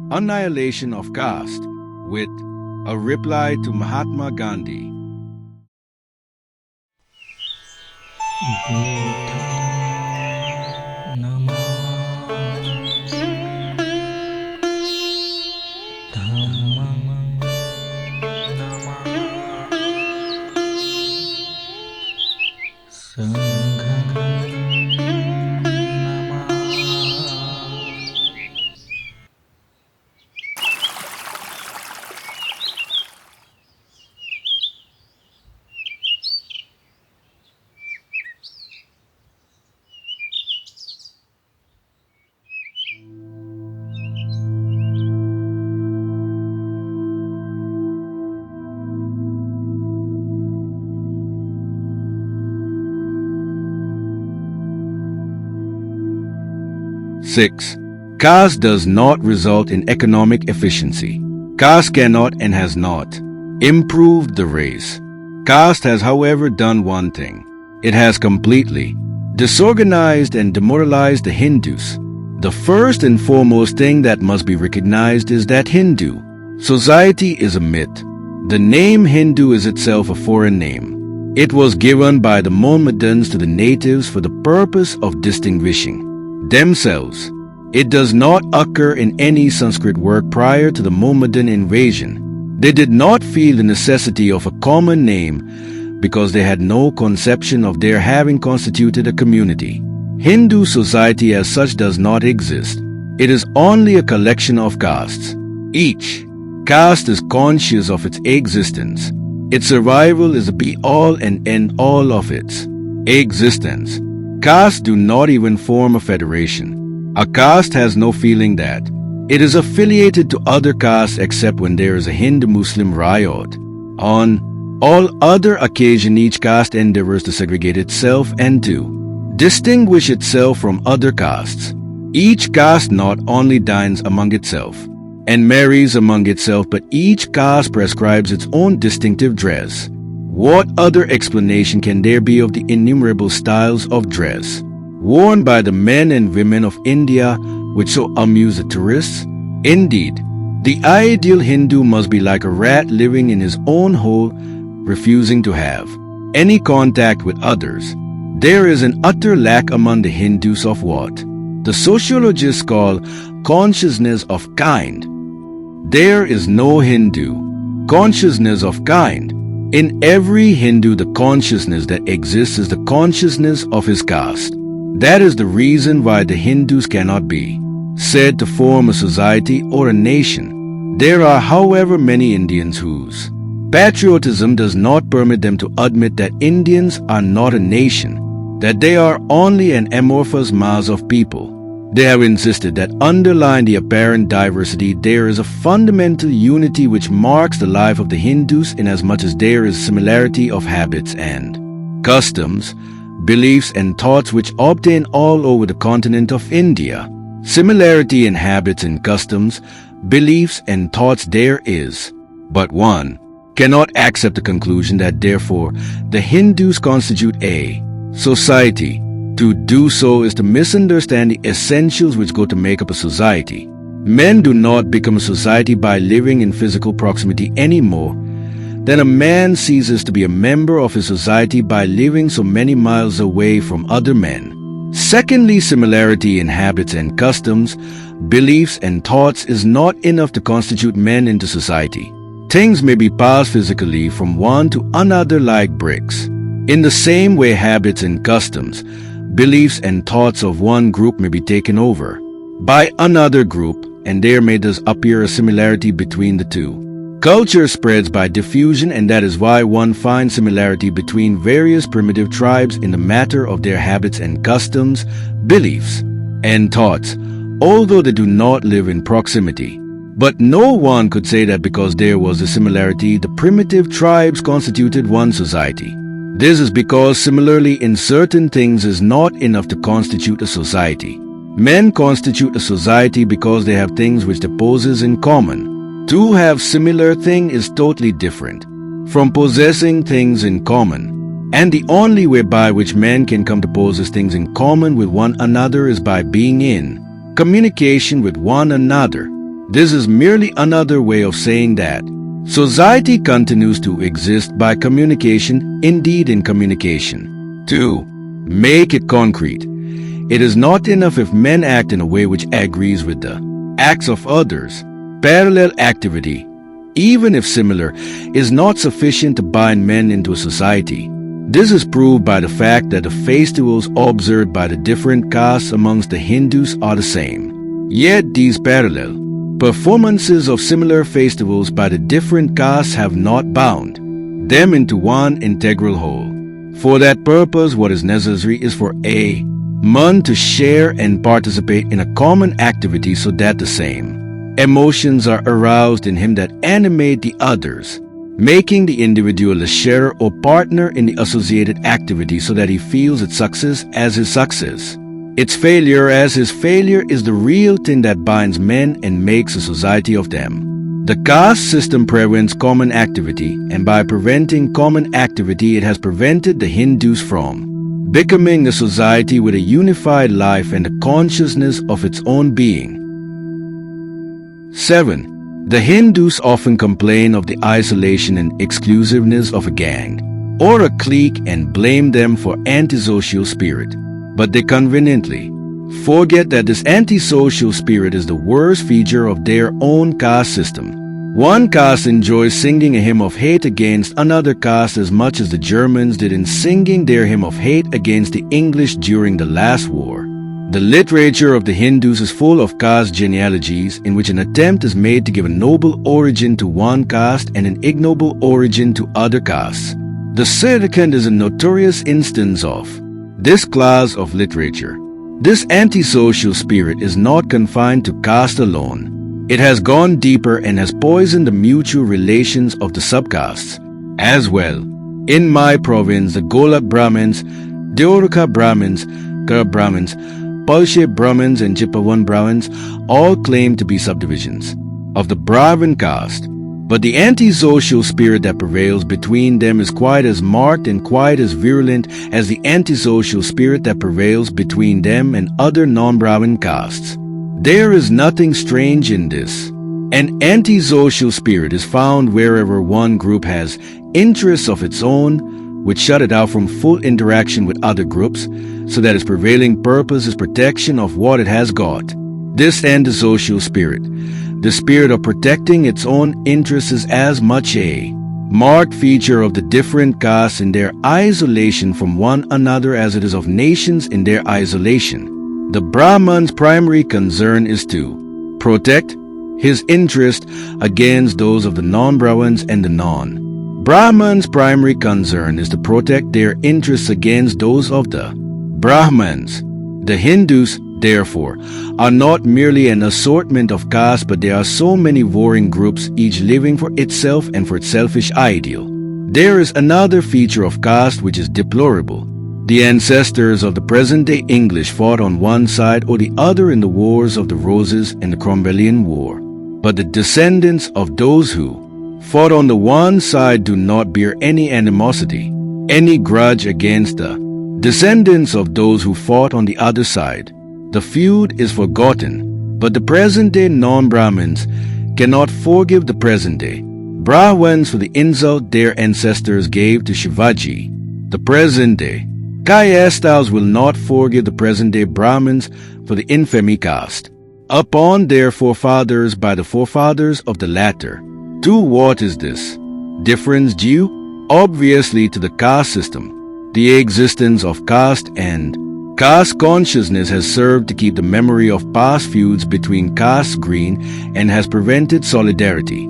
Annihilation of Caste, with a reply to Mahatma Gandhi. Six. Caste does not result in economic efficiency. Caste cannot and has not improved the race. Caste has, however, done one thing. It has completely disorganized and demoralized the Hindus. The first and foremost thing that must be recognized is that Hindu society is a myth. The name Hindu is itself a foreign name. It was given by the Mohammedans to the natives for the purpose of distinguishing themselves. It does not occur in any Sanskrit work prior to the Mohammedan invasion. They did not feel the necessity of a common name because they had no conception of their having constituted a community. Hindu society as such does not exist. It is only a collection of castes. Each caste is conscious of its existence. Its survival is the be-all and end-all of its existence. Castes do not even form a federation. A caste has no feeling that it is affiliated to other castes except when there is a Hindu-Muslim riot. On all other occasions, each caste endeavors to segregate itself and to distinguish itself from other castes. Each caste not only dines among itself and marries among itself, but each caste prescribes its own distinctive dress. What other explanation can there be of the innumerable styles of dress worn by the men and women of India which so amuse the tourists? Indeed, the ideal Hindu must be like a rat living in his own hole, refusing to have any contact with others. There is an utter lack among the Hindus of what the sociologists call consciousness of kind. There is no Hindu consciousness of kind. In every Hindu, the consciousness that exists is the consciousness of his caste. That is the reason why the Hindus cannot be said to form a society or a nation. There are, however, many Indians whose patriotism does not permit them to admit that Indians are not a nation, that they are only an amorphous mass of people. They have insisted that underlying the apparent diversity there is a fundamental unity which marks the life of the Hindus, inasmuch as there is similarity of habits and customs, beliefs and thoughts which obtain all over the continent of India. Similarity in habits and customs, beliefs and thoughts there is, but one cannot accept the conclusion that therefore the Hindus constitute a society. To do so is to misunderstand the essentials which go to make up a society. Men do not become a society by living in physical proximity any more than a man ceases to be a member of his society by living so many miles away from other men. Secondly, similarity in habits and customs, beliefs and thoughts is not enough to constitute men into society. Things may be passed physically from one to another like bricks. In the same way, habits and customs, beliefs and thoughts of one group may be taken over by another group, and there may thus appear a similarity between the two. Culture spreads by diffusion, and that is why one finds similarity between various primitive tribes in the matter of their habits and customs, beliefs and thoughts, although they do not live in proximity. But no one could say that because there was a similarity, the primitive tribes constituted one society. This is because similarly in certain things is not enough to constitute a society. Men constitute a society because they have things which they possess in common. To have similar thing is totally different from possessing things in common. And the only way by which men can come to possess things in common with one another is by being in communication with one another. This is merely another way of saying that society continues to exist by communication, indeed in communication. 2. Make it concrete. It is not enough if men act in a way which agrees with the acts of others. Parallel activity, even if similar, is not sufficient to bind men into a society. This is proved by the fact that the festivals observed by the different castes amongst the Hindus are the same. Yet these parallel performances of similar festivals by the different castes have not bound them into one integral whole. For that purpose, what is necessary is for a man to share and participate in a common activity so that the same emotions are aroused in him that animate the others, making the individual a sharer or partner in the associated activity so that he feels its success as his success, its failure as his failure is the real thing that binds men and makes a society of them. The caste system prevents common activity, and by preventing common activity it has prevented the Hindus from becoming a society with a unified life and a consciousness of its own being. 7. The Hindus often complain of the isolation and exclusiveness of a gang or a clique and blame them for antisocial spirit. But they conveniently forget that this antisocial spirit is the worst feature of their own caste system. One caste enjoys singing a hymn of hate against another caste as much as the Germans did in singing their hymn of hate against the English during the last war. The literature of the Hindus is full of caste genealogies in which an attempt is made to give a noble origin to one caste and an ignoble origin to other castes. The second is a notorious instance of this class of literature. This antisocial spirit is not confined to caste alone. It has gone deeper and has poisoned the mutual relations of the subcastes as well. In my province, the Golak Brahmins, Deoraka Brahmins, Kar Brahmins, Palshe Brahmins and Chipavan Brahmins all claim to be subdivisions of the Brahmin caste. But the antisocial spirit that prevails between them is quite as marked and quite as virulent as the antisocial spirit that prevails between them and other non-Brahmin castes. There is nothing strange in this. An antisocial spirit is found wherever one group has interests of its own, which shut it out from full interaction with other groups, so that its prevailing purpose is protection of what it has got. This antisocial spirit, the spirit of protecting its own interests, is as much a marked feature of the different castes in their isolation from one another as it is of nations in their isolation. The Brahman's primary concern is to protect his interest against those of the non-Brahmins, and the non-Brahmins' primary concern is to protect their interests against those of the Brahmins. The Hindus, therefore, are not merely an assortment of castes, but there are so many warring groups, each living for itself and for its selfish ideal. There is another feature of caste which is deplorable. The ancestors of the present-day English fought on one side or the other in the Wars of the Roses and the Cromwellian War. But the descendants of those who fought on the one side do not bear any animosity, any grudge against the descendants of those who fought on the other side. The feud is forgotten, but the present-day non-Brahmins cannot forgive the present-day Brahmins for the insult their ancestors gave to Shivaji. The present-day Kayastavs will not forgive the present-day Brahmins for the infamy cast upon their forefathers by the forefathers of the latter. To what is this difference due? Obviously to the caste system. The existence of caste and caste consciousness has served to keep the memory of past feuds between castes green and has prevented solidarity.